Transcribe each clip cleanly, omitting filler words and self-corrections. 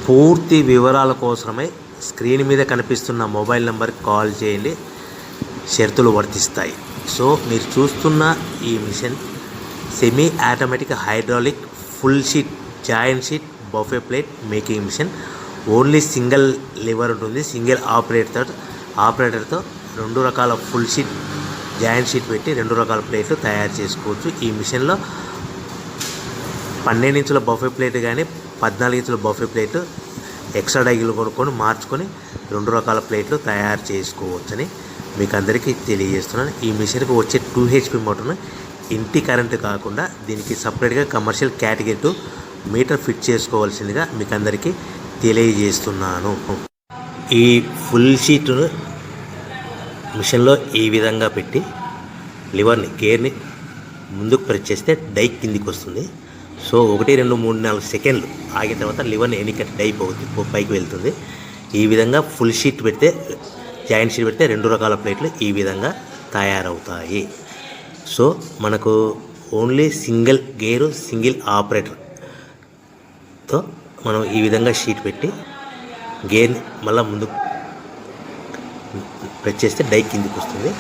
పూర్తి వివరాల కోసమై స్క్రీన్ మీద కనిపిస్తున్న మొబైల్ నెంబర్కి కాల్ చేయండి. షరతులు వర్తిస్తాయి. సో మీరు చూస్తున్న ఈ machine semi automatic hydraulic full sheet joint sheet buffet plate making machine. Only single lever ఉంటుంది. సింగిల్ ఆపరేటర్తో 2 రకాల ఫుల్ షీట్ జాయింట్ షీట్ పెట్టి 2 రకాల ప్లేట్లు తయారు చేసుకోవచ్చు. ఈ మిషన్లో 12 ఇంచుల బఫే ప్లేట్ కానీ 14 ఇంచుల బఫే ప్లేట్ ఎక్స్ట్రా డైలు కొనుక్కొని మార్చుకొని 2 రకాల ప్లేట్లు తయారు చేసుకోవచ్చని మీకు అందరికీ తెలియజేస్తున్నాను. ఈ మిషన్కి వచ్చే 2 HP మోటార్ను ఇంటి కరెంటు కాకుండా దీనికి సపరేట్గా కమర్షియల్ కేటగిరీ 2 మీటర్ ఫిట్ చేసుకోవాల్సిందిగా మీకు అందరికీ తెలియజేస్తున్నాను. ఈ ఫుల్ షీట్ను మిషన్లో ఈ విధంగా పెట్టి లివర్ని గేర్ని ముందుకు ప్రెస్ చేస్తే డై కిందికి వస్తుంది. సో 1 2 3 4 సెకండ్లు ఆగిన తర్వాత లివర్ని ఎన్నికట్ డై పైకి వెళ్తుంది. ఈ విధంగా ఫుల్ షీట్ పెడితే జాయింట్ షీట్ పెడితే 2 రకాల ప్లేట్లు ఈ విధంగా తయారవుతాయి. సో మనకు ఓన్లీ సింగిల్ గేరు సింగిల్ ఆపరేటర్తో మనం ఈ విధంగా షీట్ పెట్టి గేర్ని మళ్ళీ ముందుకు ప్రెస్ చేస్తే డై కిందికి వస్తుంది.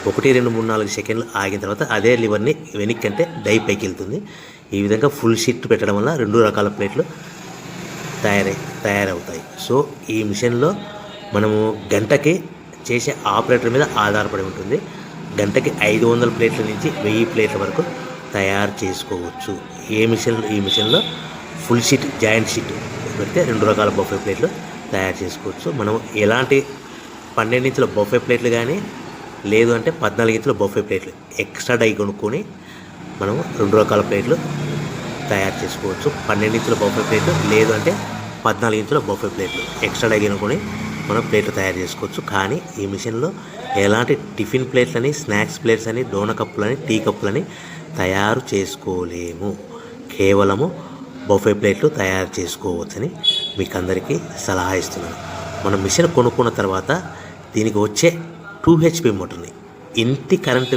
1 2 3 4 సెకండ్లు ఆగిన తర్వాత అదే లివర్ని వెనక్కి అంటే డై పైకి వెళ్తుంది. ఈ విధంగా ఫుల్ షీట్ పెట్టడం వల్ల 2 రకాల ప్లేట్లు తయారవుతాయి. సో ఈ మిషన్లో మనము గంటకి చేసే ఆపరేటర్ మీద ఆధారపడి ఉంటుంది. గంటకి 500 ప్లేట్ల నుంచి 1000 ప్లేట్ల వరకు తయారు చేసుకోవచ్చు. ఈ మిషన్లో ఫుల్ షీట్ జాయింట్ షీట్ పెడితే 2 రకాల బఫే ప్లేట్లు తయారు చేసుకోవచ్చు. మనం ఎలాంటి 12 ఇంచుల బఫే ప్లేట్లు కానీ లేదు అంటే 14 ఇంచుల బఫే ప్లేట్లు ఎక్స్ట్రా డై కొనుక్కొని మనం 2 రకాల ప్లేట్లు తయారు చేసుకోవచ్చు. 12 ఇంచుల బఫే ప్లేట్లు లేదు అంటే 14 ఇంచుల బఫే ప్లేట్లు ఎక్స్ట్రా డై కొనుక్కొని మనం ప్లేట్లు తయారు చేసుకోవచ్చు. కానీ ఈ మిషన్లో ఎలాంటి టిఫిన్ ప్లేట్లని స్నాక్స్ ప్లేట్స్ అని డోన కప్పులని టీ కప్పులని తయారు చేసుకోలేము. కేవలము బఫే ప్లేట్లు తయారు చేసుకోవచ్చని మీకు అందరికీ సలహా ఇస్తున్నాను. మనం మిషన్ కొనుక్కున్న తర్వాత దీనికి వచ్చే 2 HP మోటార్ని ఇంటి కరెంటు